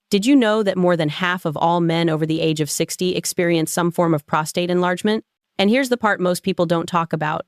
Did you know that more than half of all men over the age of 60 experience some form of prostate enlargement? And here's the part most people don't talk about.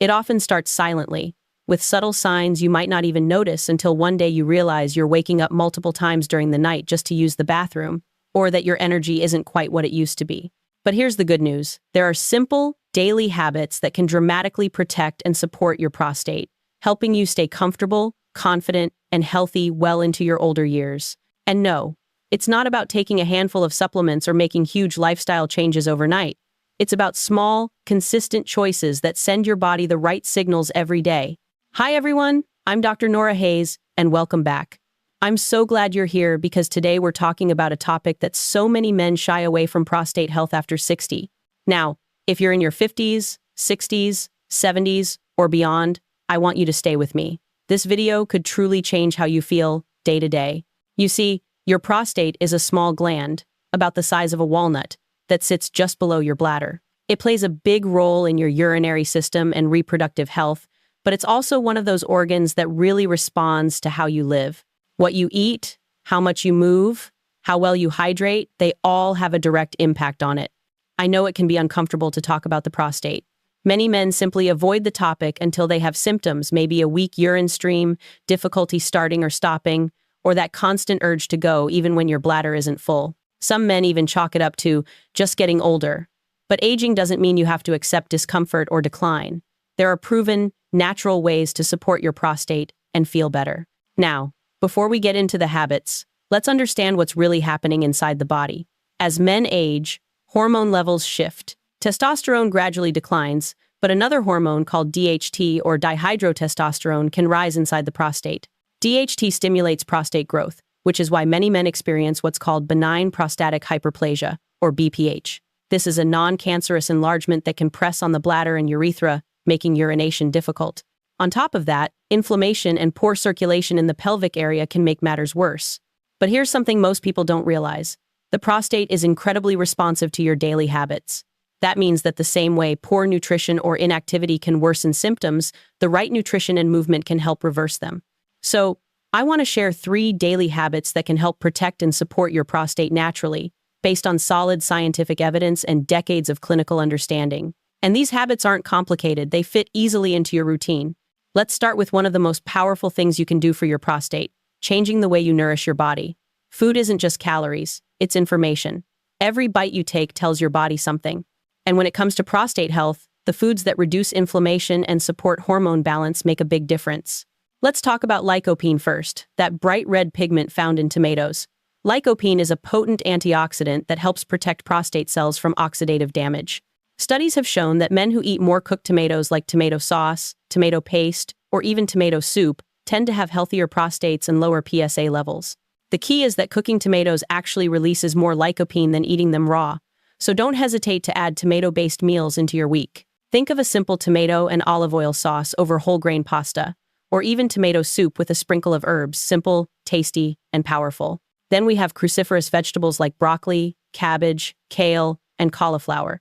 It often starts silently, with subtle signs you might not even notice until one day you realize you're waking up multiple times during the night just to use the bathroom, or that your energy isn't quite what it used to be. But here's the good news. There are simple, daily habits that can dramatically protect and support your prostate, helping you stay comfortable, confident, and healthy well into your older years. And no, it's not about taking a handful of supplements or making huge lifestyle changes overnight. It's about small, consistent choices that send your body the right signals every day. Hi everyone, I'm Dr. Nora Hayes, and welcome back. I'm so glad you're here because today we're talking about a topic that so many men shy away from: prostate health after 60. Now, if you're in your 50s, 60s, 70s, or beyond, I want you to stay with me. This video could truly change how you feel day to day. You see, your prostate is a small gland, about the size of a walnut, that sits just below your bladder. It plays a big role in your urinary system and reproductive health, but it's also one of those organs that really responds to how you live. What you eat, how much you move, how well you hydrate, they all have a direct impact on it. I know it can be uncomfortable to talk about the prostate. Many men simply avoid the topic until they have symptoms, maybe a weak urine stream, difficulty starting or stopping, or that constant urge to go even when your bladder isn't full. Some men even chalk it up to just getting older. But aging doesn't mean you have to accept discomfort or decline. There are proven, natural ways to support your prostate and feel better. Now, before we get into the habits, let's understand what's really happening inside the body. As men age, hormone levels shift. Testosterone gradually declines, but another hormone called DHT or dihydrotestosterone can rise inside the prostate. DHT stimulates prostate growth, which is why many men experience what's called benign prostatic hyperplasia, or BPH. This is a non-cancerous enlargement that can press on the bladder and urethra, making urination difficult. On top of that, inflammation and poor circulation in the pelvic area can make matters worse. But here's something most people don't realize. The prostate is incredibly responsive to your daily habits. That means that the same way poor nutrition or inactivity can worsen symptoms, the right nutrition and movement can help reverse them. So, I want to share 3 daily habits that can help protect and support your prostate naturally, based on solid scientific evidence and decades of clinical understanding. And these habits aren't complicated, they fit easily into your routine. Let's start with one of the most powerful things you can do for your prostate: changing the way you nourish your body. Food isn't just calories, it's information. Every bite you take tells your body something. And when it comes to prostate health, the foods that reduce inflammation and support hormone balance make a big difference. Let's talk about lycopene first, that bright red pigment found in tomatoes. Lycopene is a potent antioxidant that helps protect prostate cells from oxidative damage. Studies have shown that men who eat more cooked tomatoes like tomato sauce, tomato paste, or even tomato soup tend to have healthier prostates and lower PSA levels. The key is that cooking tomatoes actually releases more lycopene than eating them raw, so don't hesitate to add tomato-based meals into your week. Think of a simple tomato and olive oil sauce over whole grain pasta, or even tomato soup with a sprinkle of herbs, simple, tasty, and powerful. Then we have cruciferous vegetables like broccoli, cabbage, kale, and cauliflower.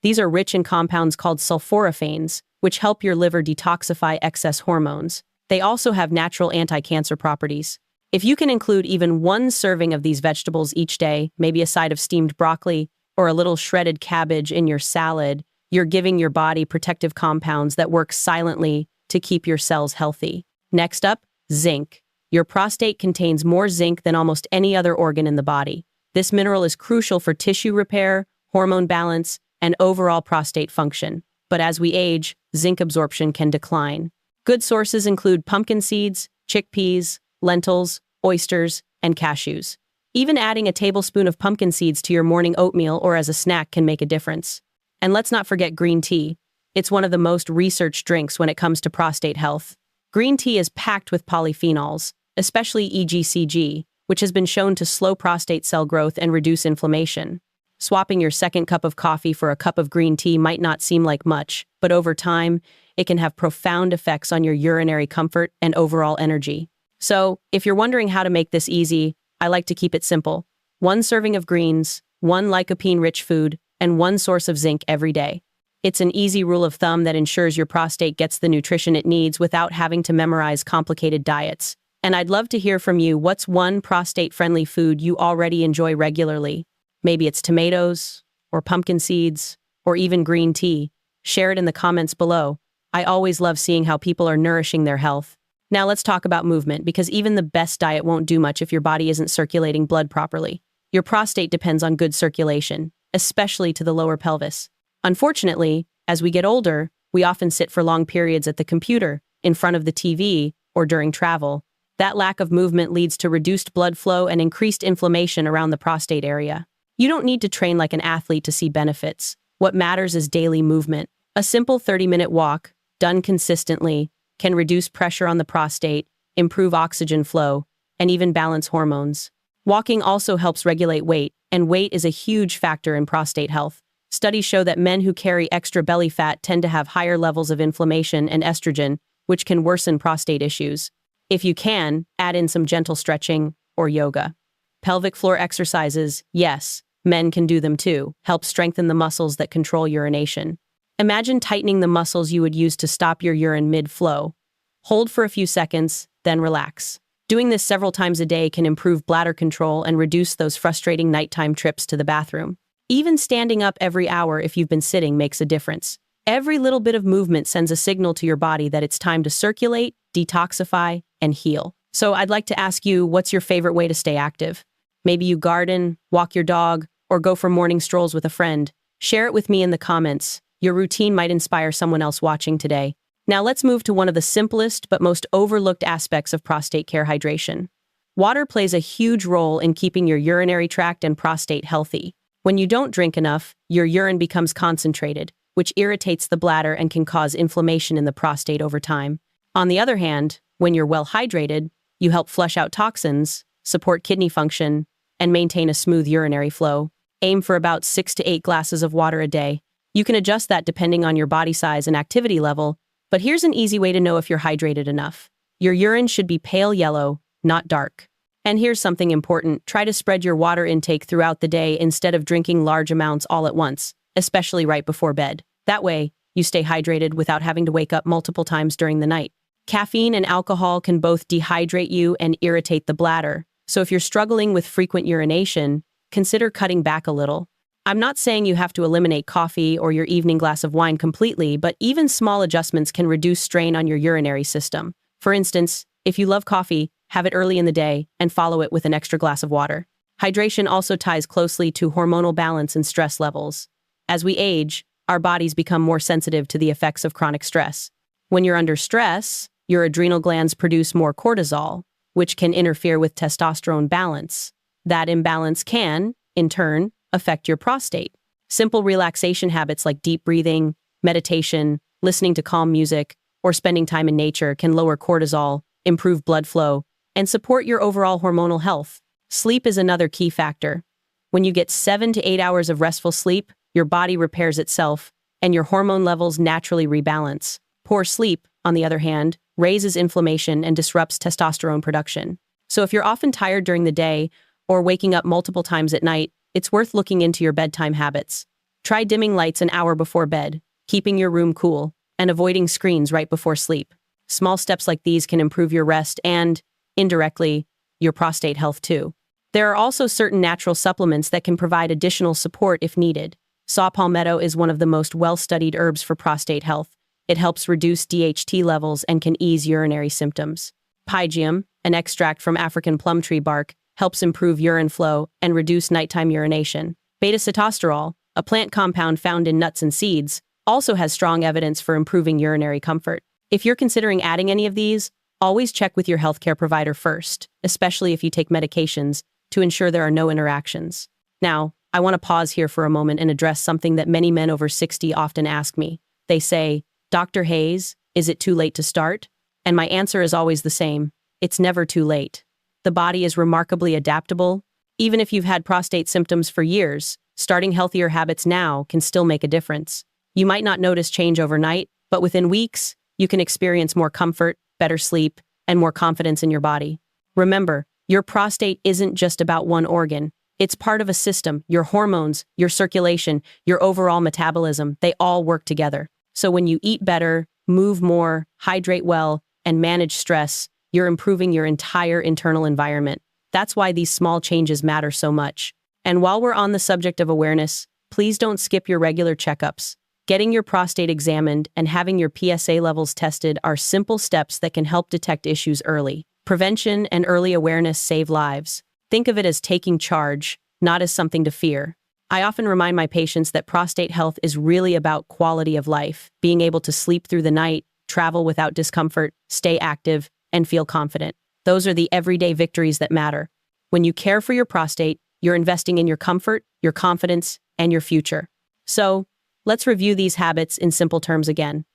These are rich in compounds called sulforaphanes, which help your liver detoxify excess hormones. They also have natural anti-cancer properties. If you can include even 1 serving of these vegetables each day, maybe a side of steamed broccoli or a little shredded cabbage in your salad, you're giving your body protective compounds that work silently to keep your cells healthy. Next up, zinc. Your prostate contains more zinc than almost any other organ in the body. This mineral is crucial for tissue repair, hormone balance, and overall prostate function. But as we age, zinc absorption can decline. Good sources include pumpkin seeds, chickpeas, lentils, oysters, and cashews. Even adding a tablespoon of pumpkin seeds to your morning oatmeal or as a snack can make a difference. And let's not forget green tea. It's one of the most researched drinks when it comes to prostate health. Green tea is packed with polyphenols, especially EGCG, which has been shown to slow prostate cell growth and reduce inflammation. Swapping your second cup of coffee for a cup of green tea might not seem like much, but over time, it can have profound effects on your urinary comfort and overall energy. So, if you're wondering how to make this easy, I like to keep it simple. 1 serving of greens, 1 lycopene-rich food, and 1 source of zinc every day. It's an easy rule of thumb that ensures your prostate gets the nutrition it needs without having to memorize complicated diets. And I'd love to hear from you. What's one prostate-friendly food you already enjoy regularly? Maybe it's tomatoes, or pumpkin seeds, or even green tea. Share it in the comments below. I always love seeing how people are nourishing their health. Now let's talk about movement, because even the best diet won't do much if your body isn't circulating blood properly. Your prostate depends on good circulation, especially to the lower pelvis. Unfortunately, as we get older, we often sit for long periods at the computer, in front of the TV, or during travel. That lack of movement leads to reduced blood flow and increased inflammation around the prostate area. You don't need to train like an athlete to see benefits. What matters is daily movement. A simple 30-minute walk, done consistently, can reduce pressure on the prostate, improve oxygen flow, and even balance hormones. Walking also helps regulate weight, and weight is a huge factor in prostate health. Studies show that men who carry extra belly fat tend to have higher levels of inflammation and estrogen, which can worsen prostate issues. If you can, add in some gentle stretching or yoga. Pelvic floor exercises, yes, men can do them too, help strengthen the muscles that control urination. Imagine tightening the muscles you would use to stop your urine mid-flow. Hold for a few seconds, then relax. Doing this several times a day can improve bladder control and reduce those frustrating nighttime trips to the bathroom. Even standing up every hour if you've been sitting makes a difference. Every little bit of movement sends a signal to your body that it's time to circulate, detoxify, and heal. So I'd like to ask you, what's your favorite way to stay active? Maybe you garden, walk your dog, or go for morning strolls with a friend. Share it with me in the comments. Your routine might inspire someone else watching today. Now let's move to one of the simplest but most overlooked aspects of prostate care: hydration. Water plays a huge role in keeping your urinary tract and prostate healthy. When you don't drink enough, your urine becomes concentrated, which irritates the bladder and can cause inflammation in the prostate over time. On the other hand, when you're well hydrated, you help flush out toxins, support kidney function, and maintain a smooth urinary flow. Aim for about 6 to 8 glasses of water a day. You can adjust that depending on your body size and activity level, but here's an easy way to know if you're hydrated enough. Your urine should be pale yellow, not dark. And here's something important: try to spread your water intake throughout the day instead of drinking large amounts all at once, especially right before bed. That way, you stay hydrated without having to wake up multiple times during the night. Caffeine and alcohol can both dehydrate you and irritate the bladder, so if you're struggling with frequent urination, consider cutting back a little. I'm not saying you have to eliminate coffee or your evening glass of wine completely, but even small adjustments can reduce strain on your urinary system. For instance, if you love coffee, have it early in the day and follow it with an extra glass of water. Hydration also ties closely to hormonal balance and stress levels. As we age, our bodies become more sensitive to the effects of chronic stress. When you're under stress, your adrenal glands produce more cortisol, which can interfere with testosterone balance. That imbalance can, in turn, affect your prostate. Simple relaxation habits like deep breathing, meditation, listening to calm music, or spending time in nature can lower cortisol, improve blood flow, and support your overall hormonal health. Sleep is another key factor. When you get 7 to 8 hours of restful sleep, your body repairs itself, and your hormone levels naturally rebalance. Poor sleep, on the other hand, raises inflammation and disrupts testosterone production. So if you're often tired during the day or waking up multiple times at night, it's worth looking into your bedtime habits. Try dimming lights an hour before bed, keeping your room cool, and avoiding screens right before sleep. Small steps like these can improve your rest and, indirectly, your prostate health too. There are also certain natural supplements that can provide additional support if needed. Saw palmetto is one of the most well-studied herbs for prostate health. It helps reduce DHT levels and can ease urinary symptoms. Pygeum, an extract from African plum tree bark, helps improve urine flow and reduce nighttime urination. Beta-sitosterol, a plant compound found in nuts and seeds, also has strong evidence for improving urinary comfort. If you're considering adding any of these, always check with your healthcare provider first, especially if you take medications, to ensure there are no interactions. Now, I want to pause here for a moment and address something that many men over 60 often ask me. They say, "Dr. Hayes, is it too late to start?" And my answer is always the same: it's never too late. The body is remarkably adaptable. Even if you've had prostate symptoms for years, starting healthier habits now can still make a difference. You might not notice change overnight, but within weeks, you can experience more comfort, better sleep, and more confidence in your body. Remember, your prostate isn't just about one organ. It's part of a system. Your hormones, your circulation, your overall metabolism, they all work together. So when you eat better, move more, hydrate well, and manage stress, you're improving your entire internal environment. That's why these small changes matter so much. And while we're on the subject of awareness, please don't skip your regular checkups. Getting your prostate examined and having your PSA levels tested are simple steps that can help detect issues early. Prevention and early awareness save lives. Think of it as taking charge, not as something to fear. I often remind my patients that prostate health is really about quality of life, being able to sleep through the night, travel without discomfort, stay active, and feel confident. Those are the everyday victories that matter. When you care for your prostate, you're investing in your comfort, your confidence, and your future. So, let's review these habits in simple terms again.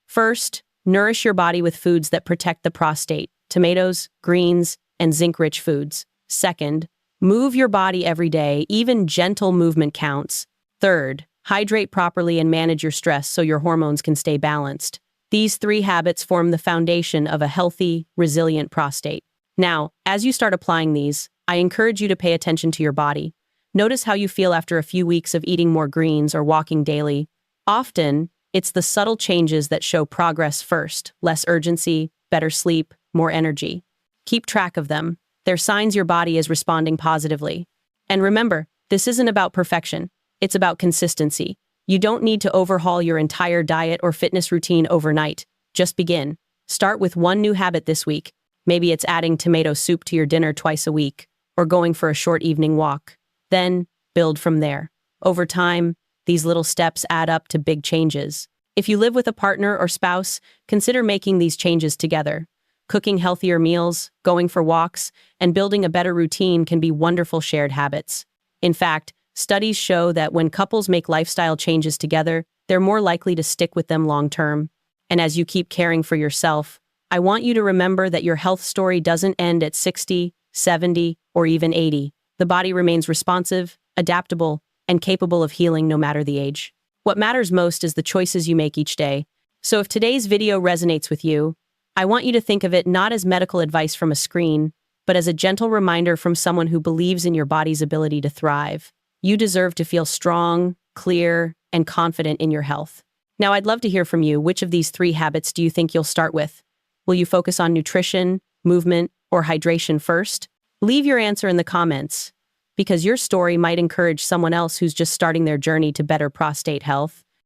First, nourish your body with foods that protect the prostate: tomatoes, greens, and zinc-rich foods. Second, move your body every day, even gentle movement counts. Third, hydrate properly and manage your stress so your hormones can stay balanced. These 3 habits form the foundation of a healthy, resilient prostate. Now, as you start applying these, I encourage you to pay attention to your body. Notice how you feel after a few weeks of eating more greens or walking daily. Often, it's the subtle changes that show progress first: less urgency, better sleep, more energy. Keep track of them. They're signs your body is responding positively. And remember, this isn't about perfection. It's about consistency. You don't need to overhaul your entire diet or fitness routine overnight. Just begin. Start with one new habit this week. Maybe it's adding tomato soup to your dinner twice a week, or going for a short evening walk. Then, build from there. Over time, these little steps add up to big changes. If you live with a partner or spouse, consider making these changes together. Cooking healthier meals, going for walks, and building a better routine can be wonderful shared habits. In fact, studies show that when couples make lifestyle changes together, they're more likely to stick with them long term. And as you keep caring for yourself, I want you to remember that your health story doesn't end at 60, 70, or even 80. The body remains responsive, adaptable, and capable of healing no matter the age. What matters most is the choices you make each day. So if today's video resonates with you, I want you to think of it not as medical advice from a screen, but as a gentle reminder from someone who believes in your body's ability to thrive. You deserve to feel strong, clear, and confident in your health. Now, I'd love to hear from you. Which of these 3 habits do you think you'll start with? Will you focus on nutrition, movement, or hydration first? Leave your answer in the comments, because your story might encourage someone else who's just starting their journey to better prostate health.